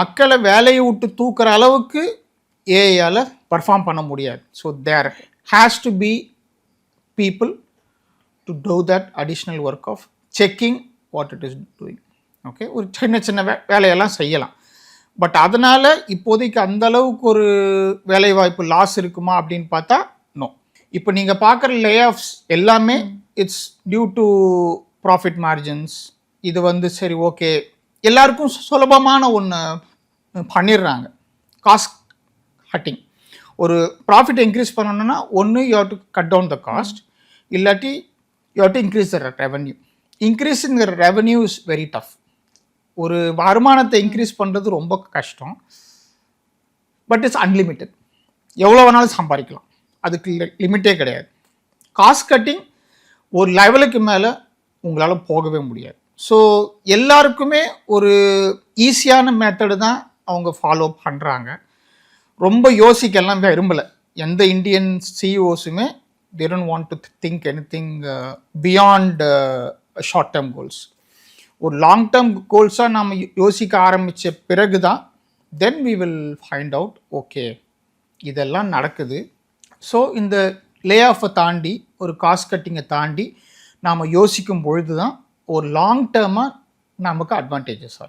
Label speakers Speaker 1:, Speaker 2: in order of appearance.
Speaker 1: மக்களை வேலையை விட்டு தூக்குற அளவுக்கு ஏஐயால் பர்ஃபார்ம் பண்ண முடியாது. So there has to be people to do that additional work of checking what it is doing. Okay, ஒரு சின்ன சின்ன வேலையெல்லாம் செய்யலாம். பட் அதனால் இப்போதைக்கு அந்த அளவுக்கு ஒரு வேலைவாய்ப்பு லாஸ் இருக்குமா அப்படின்னு பார்த்தா நோ. இப்போ நீங்கள் பார்க்குற லே ஆஃப்ஸ் எல்லாமே it's due to profit margins. இது வந்து சரி ஓகே எல்லாருக்கும் சுலபமான ஒன்று பண்ணிடுறாங்க, காஸ்ட் கட்டிங். ஒரு ப்ராஃபிட் இன்க்ரீஸ் பண்ணணும்னா ஒன்று you have to cut down the cost, இல்லாட்டி you have to increase the revenue. இன்க்ரீஸுங்கிற ரெவன்யூ இஸ் வெரி டஃப். ஒரு வருமானத்தை இன்க்ரீஸ் பண்ணுறது ரொம்ப கஷ்டம். பட் இட்ஸ் அன்லிமிட்டெட், எவ்வளோ வேணாலும் சம்பாதிக்கலாம், அதுக்கு லிமிட்டே கிடையாது. காஸ்ட் கட்டிங் ஒரு லெவலுக்கு மேலே உங்களால் போகவே முடியாது. ஸோ எல்லாருக்குமே ஒரு ஈஸியான மெத்தடு தான் அவங்க ஃபாலோ பண்ணுறாங்க. ரொம்ப யோசிக்கலாம் விரும்பலை. எந்த Indian சிஇஓஸுமே they don't want to think anything beyond short term goals. ஒரு லாங் டேர்ம் கோல்ஸாக நாம் யோசிக்க ஆரம்பித்த பிறகு தான் then we will find out okay இதெல்லாம் நடக்குது. ஸோ இந்த லே ஆஃபை தாண்டி ஒரு காஸ்ட் கட்டிங்கை தாண்டி நாம் யோசிக்கும் பொழுது தான் ஒரு லாங் டேர்மாக நமக்கு அட்வான்டேஜஸ் ஆகும்.